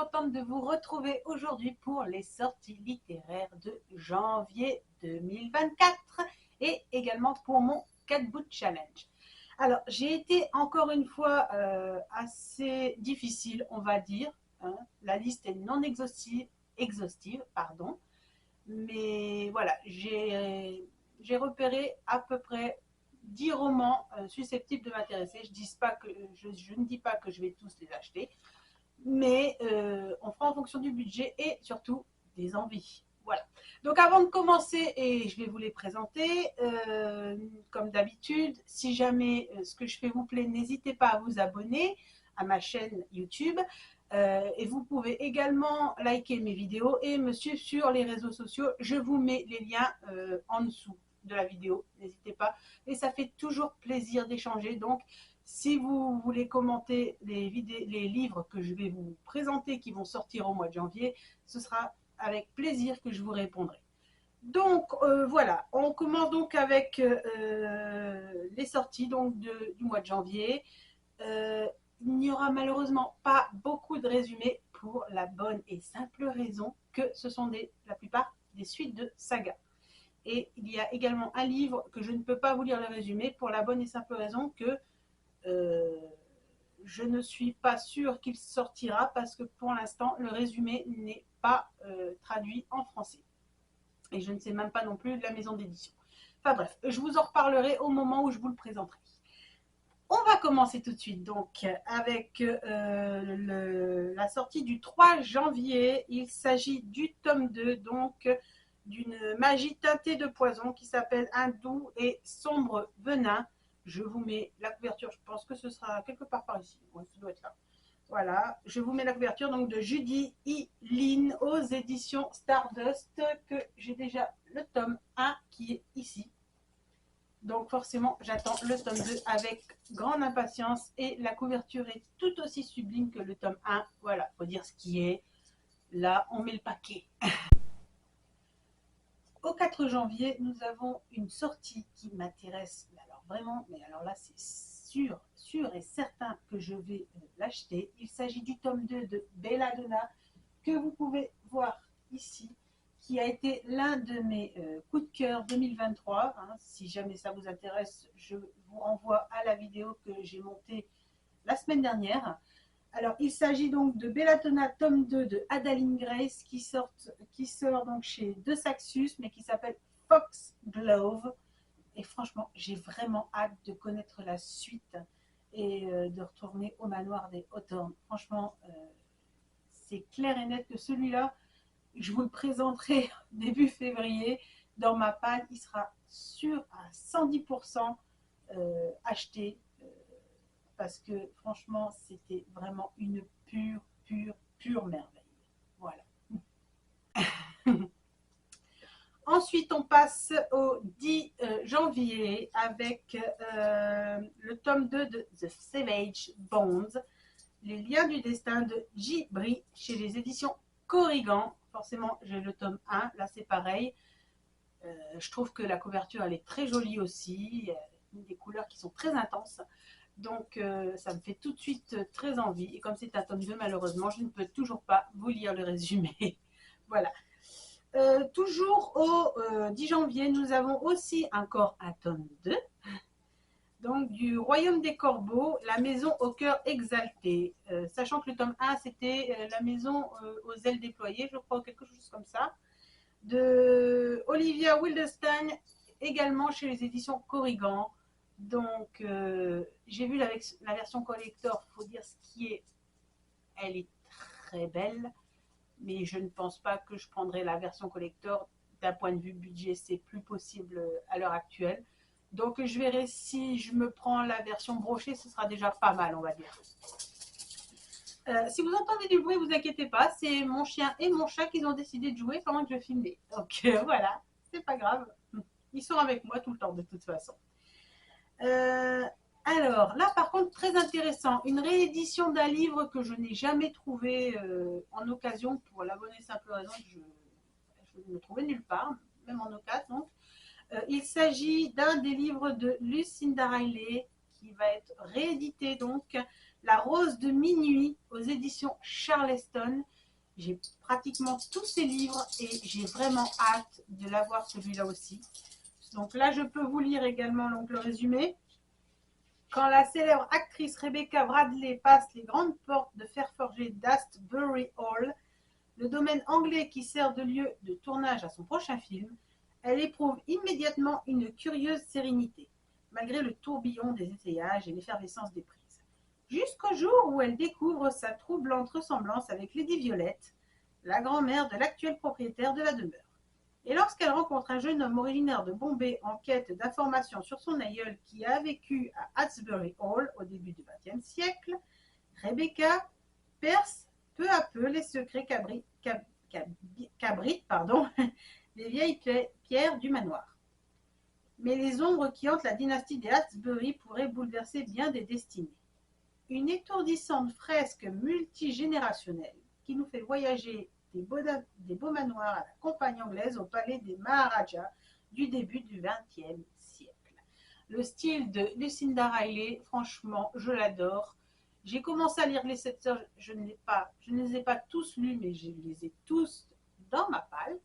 contente de vous retrouver aujourd'hui pour les sorties littéraires de janvier 2024 et également pour mon 4 boot challenge. Alors, j'ai été encore une fois assez difficile, on va dire. Hein. La liste est non exhaustive, pardon. Mais voilà, j'ai repéré à peu près 10 romans susceptibles de m'intéresser. Je ne dis pas que je vais tous les acheter, mais on fera en fonction du budget et surtout des envies. Voilà. Donc avant de commencer, et je vais vous les présenter, comme d'habitude, si jamais ce que je fais vous plaît, n'hésitez pas à vous abonner à ma chaîne YouTube. Et vous pouvez également liker mes vidéos et me suivre sur les réseaux sociaux. Je vous mets les liens en dessous de la vidéo, n'hésitez pas. Et ça fait toujours plaisir d'échanger. Donc, si vous voulez commenter les livres que je vais vous présenter qui vont sortir au mois de janvier, ce sera avec plaisir que je vous répondrai. Donc voilà, on commence donc avec les sorties donc, du mois de janvier. Il n'y aura malheureusement pas beaucoup de résumés pour la bonne et simple raison que ce sont la plupart des suites de sagas. Et il y a également un livre que je ne peux pas vous lire le résumé pour la bonne et simple raison que je ne suis pas sûre qu'il sortira parce que pour l'instant le résumé n'est pas traduit en français. Et je ne sais même pas non plus de la maison d'édition. Enfin bref, je vous en reparlerai au moment où je vous le présenterai. On va commencer tout de suite donc avec la sortie du 3 janvier. Il s'agit du tome 2, donc d'une magie teintée de poison qui s'appelle Un doux et sombre venin. Je vous mets la couverture, je pense que ce sera quelque part par ici. Ouais, ça doit être là. Voilà, je vous mets la couverture donc de Judy E. Lynn aux éditions Stardust, que j'ai déjà le tome 1 qui est ici. Donc forcément, j'attends le tome 2 avec grande impatience et la couverture est tout aussi sublime que le tome 1. Voilà, faut dire ce qui est. Là, on met le paquet. Au 4 janvier, nous avons une sortie qui m'intéresse. Alors vraiment, mais alors là, c'est sûr et certain que je vais l'acheter. Il s'agit du tome 2 de Belladonna que vous pouvez voir ici, qui a été l'un de mes coups de cœur 2023. Hein. Si jamais ça vous intéresse, je vous renvoie à la vidéo que j'ai montée la semaine dernière. Alors, il s'agit donc de Belladonna tome 2 de Adaline Grace qui sort donc chez De Saxus, mais qui s'appelle Foxglove. Et franchement, j'ai vraiment hâte de connaître la suite et de retourner au manoir des Hawthorne. Franchement, c'est clair et net que celui-là, je vous le présenterai début février. Dans ma palle, il sera sûr à 110% acheté parce que franchement, c'était vraiment une pure merveille. Voilà. Ensuite, on passe au 10 janvier avec le tome 2 de The Savage Bonds, Les liens du destin de J.Bri chez les éditions Corrigan. Forcément, j'ai le tome 1, là c'est pareil. Je trouve que la couverture, elle est très jolie aussi. Il y a des couleurs qui sont très intenses. Donc, ça me fait tout de suite très envie. Et comme c'est un tome 2, malheureusement, je ne peux toujours pas vous lire le résumé. Voilà. Toujours au 10 janvier, nous avons aussi encore un tome 2. Donc, du Royaume des Corbeaux, La maison au cœur exalté. Sachant que le tome 1, c'était La maison aux ailes déployées, je crois, quelque chose comme ça. De Olivia Wildenstein, également chez les éditions Corrigan. Donc, j'ai vu la version collector, il faut dire ce qui est, elle est très belle, mais je ne pense pas que je prendrai la version collector. D'un point de vue budget, c'est plus possible à l'heure actuelle. Donc, je verrai si je me prends la version brochée, ce sera déjà pas mal, on va dire. Si vous entendez du bruit, vous inquiétez pas, c'est mon chien et mon chat qui ont décidé de jouer pendant que je filmais. Donc voilà, c'est pas grave. Ils sont avec moi tout le temps de toute façon. Alors là, par contre, très intéressant, une réédition d'un livre que je n'ai jamais trouvé en occasion pour la bonne et simple raison que je ne le trouvais nulle part, même en occasion. Il s'agit d'un des livres de Lucinda Riley qui va être réédité donc, La rose de minuit aux éditions Charleston. J'ai pratiquement tous ses livres et j'ai vraiment hâte de l'avoir celui-là aussi. Donc là, je peux vous lire également donc, le résumé. Quand la célèbre actrice Rebecca Bradley passe les grandes portes de fer forgé d'Astbury Hall, le domaine anglais qui sert de lieu de tournage à son prochain film, elle éprouve immédiatement une curieuse sérénité, malgré le tourbillon des essayages et l'effervescence des prises. Jusqu'au jour où elle découvre sa troublante ressemblance avec Lady Violette, la grand-mère de l'actuel propriétaire de la demeure. Et lorsqu'elle rencontre un jeune homme originaire de Bombay en quête d'informations sur son aïeul qui a vécu à Asbury Hall au début du XXe siècle, Rebecca perce peu à peu les secrets qu'abritent les vieilles pierres du manoir. Mais les ombres qui hantent la dynastie des Asbury pourraient bouleverser bien des destinées. Une étourdissante fresque multigénérationnelle qui nous fait voyager des beaux manoirs à la campagne anglaise au palais des Maharajas du début du XXe siècle. Le style de Lucinda Riley, franchement, je l'adore. J'ai commencé à lire les 7 sœurs, je ne les ai pas tous lus, mais je les ai tous dans ma palle.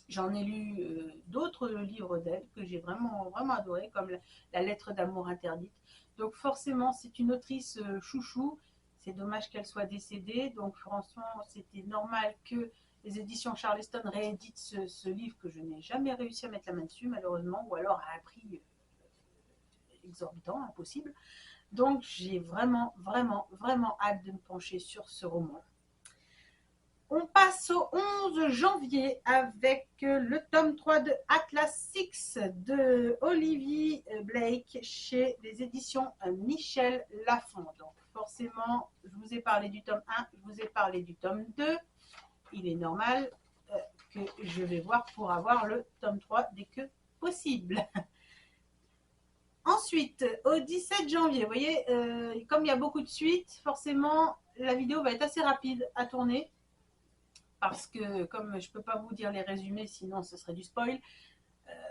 J'en ai lu d'autres livres d'elle que j'ai vraiment, vraiment adoré, comme la lettre d'amour interdite. Donc forcément, c'est une autrice chouchou. C'est dommage qu'elle soit décédée. Donc franchement, c'était normal que les éditions Charleston rééditent ce livre que je n'ai jamais réussi à mettre la main dessus, malheureusement, ou alors à un prix exorbitant, impossible. Donc j'ai vraiment, vraiment, vraiment hâte de me pencher sur ce roman. On passe au 11 janvier avec le tome 3 de Atlas 6 de Olivier Blake chez les éditions Michel Lafon. Donc forcément, je vous ai parlé du tome 1, je vous ai parlé du tome 2. Il est normal que je vais voir pour avoir le tome 3 dès que possible. Ensuite, au 17 janvier, vous voyez, comme il y a beaucoup de suites, forcément, la vidéo va être assez rapide à tourner. Parce que comme je ne peux pas vous dire les résumés, sinon ce serait du spoil,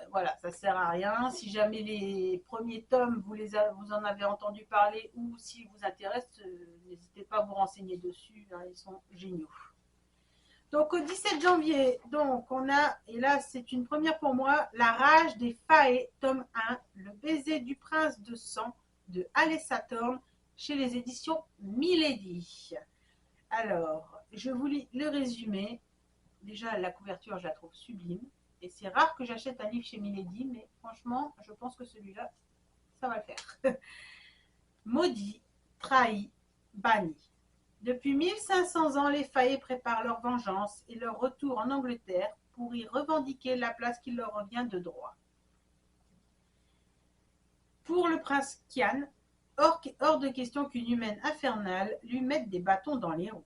voilà, ça ne sert à rien. Si jamais les premiers tomes, vous en avez entendu parler ou s'ils vous intéressent, n'hésitez pas à vous renseigner dessus, hein, ils sont géniaux. Donc au 17 janvier, donc on a, et là c'est une première pour moi, La rage des Fae, tome 1, Le baiser du prince de sang de Alessa Thorne chez les éditions Milady. Alors, je vous lis le résumé. Déjà, la couverture, je la trouve sublime. Et c'est rare que j'achète un livre chez Milady, mais franchement, je pense que celui-là, ça va le faire. Maudit, trahi, banni. Depuis 1500 ans, les Fae préparent leur vengeance et leur retour en Angleterre pour y revendiquer la place qui leur revient de droit. Pour le prince Kian, hors de question qu'une humaine infernale lui mette des bâtons dans les roues.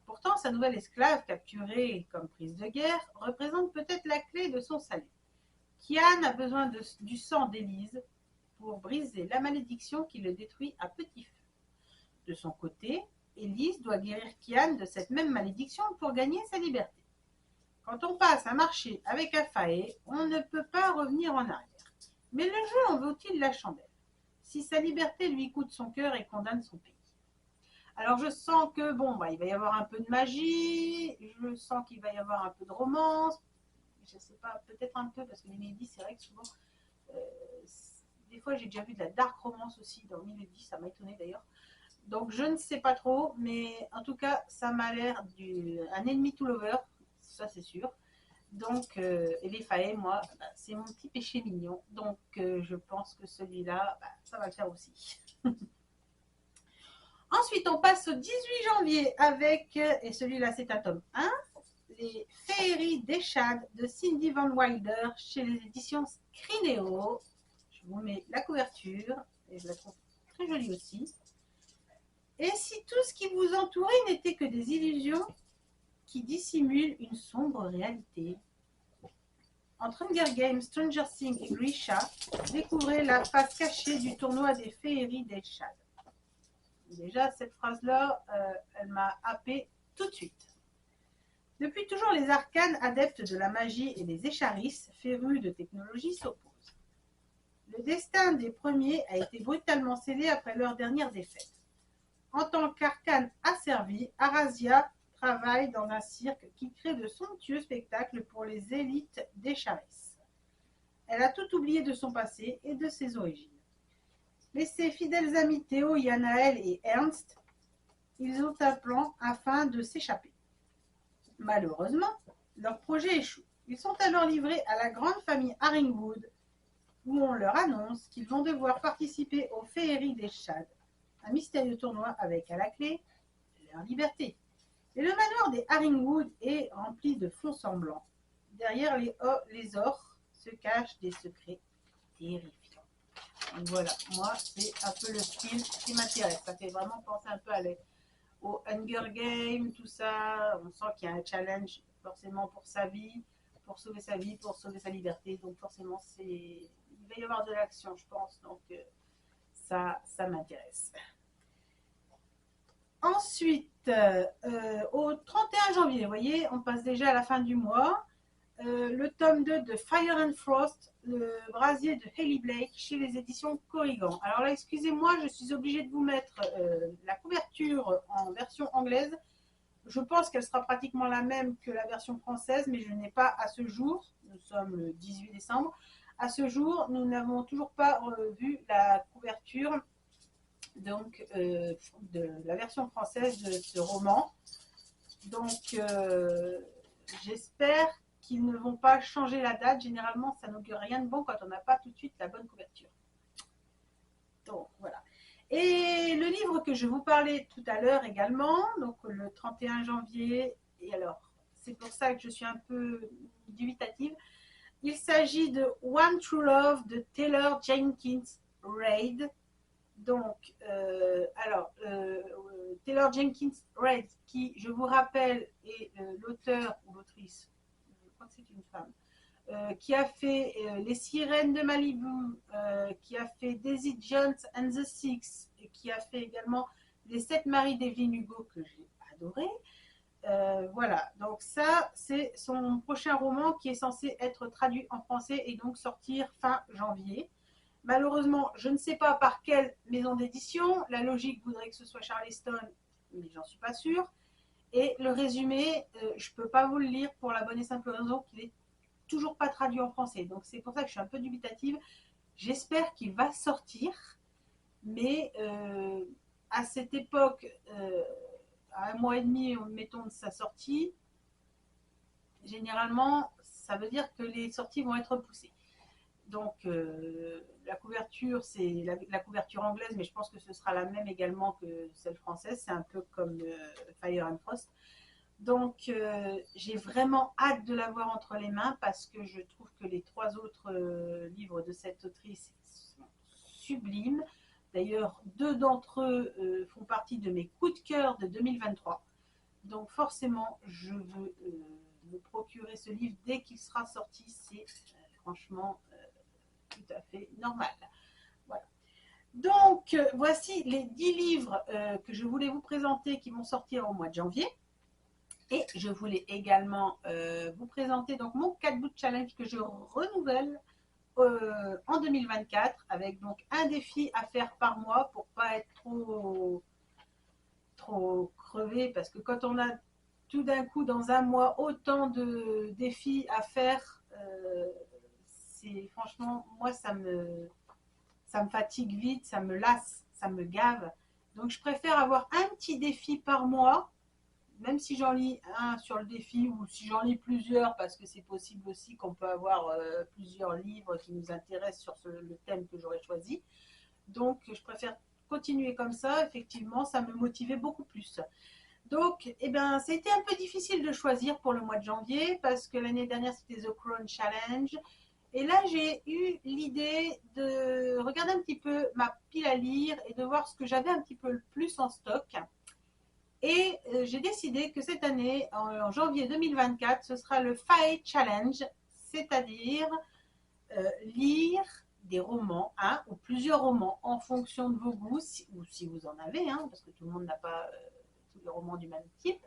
Pourtant, sa nouvelle esclave, capturée comme prise de guerre, représente peut-être la clé de son salut. Kian a besoin du sang d'Élise pour briser la malédiction qui le détruit à petit feu. De son côté, Élise doit guérir Kian de cette même malédiction pour gagner sa liberté. Quand on passe un marché avec un Fae, on ne peut pas revenir en arrière. Mais le jeu en vaut-il la chandelle, si sa liberté lui coûte son cœur et condamne son pays? Alors je sens que bon, il va y avoir un peu de magie, je sens qu'il va y avoir un peu de romance, je ne sais pas, peut-être un peu, parce que les Milady, c'est vrai que souvent, des fois j'ai déjà vu de la dark romance aussi dans Milady, ça m'a étonné d'ailleurs. Donc je ne sais pas trop, mais en tout cas ça m'a l'air un ennemi to lover, ça c'est sûr. Donc, et les Fae, moi, c'est mon petit péché mignon, donc je pense que celui-là, ça va le faire aussi. Ensuite, on passe au 18 janvier avec, et celui-là c'est un tome 1, Les Féeries d'Eshad de Cindy Van Wilder chez les éditions Scrinéo. Je vous mets la couverture, et je la trouve très jolie aussi. Et si tout ce qui vous entourait n'était que des illusions qui dissimulent une sombre réalité? Entre Hunger Games, Stranger Things et Grisha, découvrez la face cachée du tournoi des Féeries d'Eshad. Déjà, cette phrase-là, elle m'a happée tout de suite. Depuis toujours, les arcanes adeptes de la magie et les écharisses, férus de technologie, s'opposent. Le destin des premiers a été brutalement scellé après leurs dernières défaites. En tant qu'arcane asservie, Arazia travaille dans un cirque qui crée de somptueux spectacles pour les élites des Charesses. Elle a tout oublié de son passé et de ses origines. Mais ses fidèles amis Théo, Yanaël et Ernst, ils ont un plan afin de s'échapper. Malheureusement, leur projet échoue. Ils sont alors livrés à la grande famille Haringwood, où on leur annonce qu'ils vont devoir participer aux féeries des Shades, un mystérieux tournoi avec à la clé leur liberté. Et le manoir des Haringwood est rempli de faux semblants. Derrière les ors se cachent des secrets terrifiants. Donc voilà, moi c'est un peu le style qui m'intéresse. Ça fait vraiment penser un peu au Hunger Games, tout ça. On sent qu'il y a un challenge forcément pour sa vie, pour sauver sa vie, pour sauver sa liberté. Donc forcément, il va y avoir de l'action, je pense. Donc ça m'intéresse. Ensuite, au 31 janvier, vous voyez, on passe déjà à la fin du mois. Le tome 2 de Fire and Frost, le brasier de Hayley Blake chez les éditions Corrigan. Alors là, excusez-moi, je suis obligée de vous mettre la couverture en version anglaise. Je pense qu'elle sera pratiquement la même que la version française, mais je n'ai pas à ce jour, nous sommes le 18 décembre, à ce jour, nous n'avons toujours pas vu la couverture donc, de la version française de ce roman. Donc, j'espère qu'ils ne vont pas changer la date. Généralement, ça n'augure rien de bon quand on n'a pas tout de suite la bonne couverture. Donc, voilà. Et le livre que je vous parlais tout à l'heure également, donc le 31 janvier, et alors, c'est pour ça que je suis un peu dubitative, il s'agit de One True Love de Taylor Jenkins Reid. Donc, Taylor Jenkins Reid, qui, je vous rappelle, est l'auteur ou l'autrice, je crois que c'est une femme, qui a fait Les Sirènes de Malibu, qui a fait Daisy Jones and the Six, et qui a fait également Les Sept Maris d'Evelyn Hugo, que j'ai adoré. Voilà, donc ça, c'est son prochain roman qui est censé être traduit en français et donc sortir fin janvier. Malheureusement, je ne sais pas par quelle maison d'édition. La logique voudrait que ce soit Charleston, mais j'en suis pas sûre. Et le résumé, je ne peux pas vous le lire pour la bonne et simple raison qu'il n'est toujours pas traduit en français. Donc c'est pour ça que je suis un peu dubitative. J'espère qu'il va sortir, mais à cette époque, à un mois et demi, mettons, de sa sortie, généralement, ça veut dire que les sorties vont être repoussées. Donc, la couverture, c'est la couverture anglaise, mais je pense que ce sera la même également que celle française. C'est un peu comme Fire and Frost. Donc, j'ai vraiment hâte de l'avoir entre les mains parce que je trouve que les trois autres livres de cette autrice sont sublimes. D'ailleurs, deux d'entre eux font partie de mes coups de cœur de 2023. Donc, forcément, je veux me procurer ce livre dès qu'il sera sorti. C'est franchement tout à fait normal. Voilà. Donc, voici les 10 livres que je voulais vous présenter qui vont sortir au mois de janvier. Et je voulais également vous présenter donc mon 4 book challenge que je renouvelle en 2024 avec donc un défi à faire par mois pour pas être trop crevé parce que quand on a tout d'un coup dans un mois autant de défis à faire, c'est franchement moi ça me fatigue vite, ça me lasse, ça me gave. Donc je préfère avoir un petit défi par mois, même si j'en lis un sur le défi ou si j'en lis plusieurs, parce que c'est possible aussi qu'on peut avoir plusieurs livres qui nous intéressent sur le thème que j'aurais choisi. Donc je préfère continuer comme ça, effectivement, ça me motivait beaucoup plus. Donc, eh ben, c'était un peu difficile de choisir pour le mois de janvier parce que l'année dernière c'était The Crown Challenge. Et là, j'ai eu l'idée de regarder un petit peu ma pile à lire et de voir ce que j'avais un petit peu le plus en stock. Et j'ai décidé que cette année, en janvier 2024, ce sera le FAE Challenge, c'est-à-dire lire des romans, un ou plusieurs romans en fonction de vos goûts, ou si vous en avez, hein, parce que tout le monde n'a pas tous les romans du même type,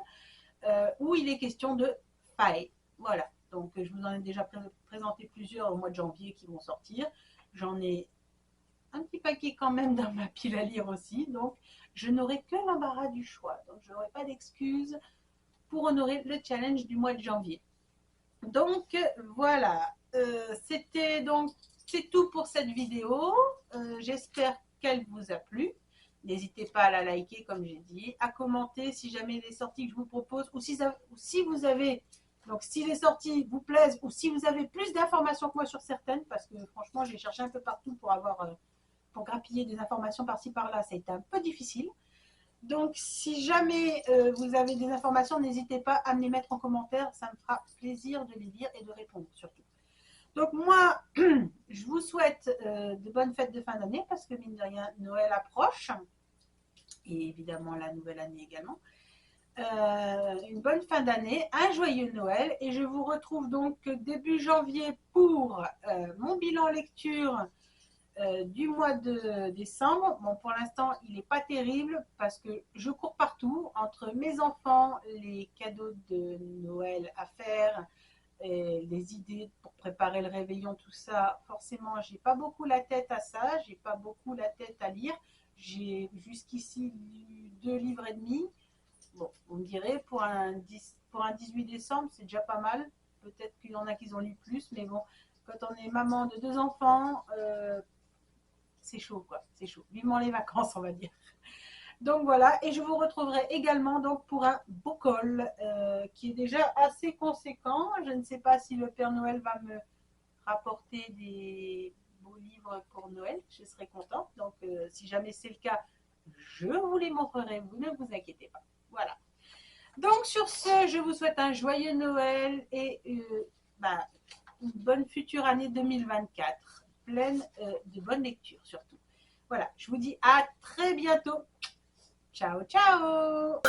où il est question de FAE. Voilà, donc je vous en ai déjà présenté plusieurs au mois de janvier qui vont sortir. J'en ai un petit paquet quand même dans ma pile à lire aussi, donc je n'aurai que l'embarras du choix. Donc je n'aurai pas d'excuses pour honorer le challenge du mois de janvier. Donc voilà, c'est tout pour cette vidéo. J'espère qu'elle vous a plu. N'hésitez pas à la liker comme j'ai dit, à commenter si jamais les sorties que je vous propose ou si vous avez, donc si les sorties vous plaisent ou si vous avez plus d'informations que moi sur certaines, parce que franchement j'ai cherché un peu partout pour grappiller des informations par-ci par-là, ça a été un peu difficile. Donc, si jamais vous avez des informations, n'hésitez pas à me les mettre en commentaire. Ça me fera plaisir de les lire et de répondre surtout. Donc, moi, je vous souhaite de bonnes fêtes de fin d'année parce que, mine de rien, Noël approche. Et évidemment, la nouvelle année également. Une bonne fin d'année, un joyeux Noël. Et je vous retrouve donc début janvier pour mon bilan lecture du mois de décembre. Bon, pour l'instant, il n'est pas terrible parce que je cours partout entre mes enfants, les cadeaux de Noël à faire, et les idées pour préparer le réveillon, tout ça. Forcément, j'ai pas beaucoup la tête à ça, j'ai pas beaucoup la tête à lire. J'ai jusqu'ici lu 2 livres et demi. Bon, vous me direz, pour un 18 décembre, c'est déjà pas mal. Peut-être qu'il y en a qui ont lu plus, mais bon, quand on est maman de 2 enfants, c'est chaud, quoi. C'est chaud. Vivement les vacances, on va dire. Donc voilà, et je vous retrouverai également donc pour un beau col qui est déjà assez conséquent. Je ne sais pas si le Père Noël va me rapporter des beaux livres pour Noël. Je serai contente. Donc si jamais c'est le cas, je vous les montrerai. Vous ne vous inquiétez pas. Voilà. Donc sur ce, je vous souhaite un joyeux Noël et une bonne future année 2024, pleine de bonnes lectures surtout. Voilà, je vous dis à très bientôt. Ciao, ciao!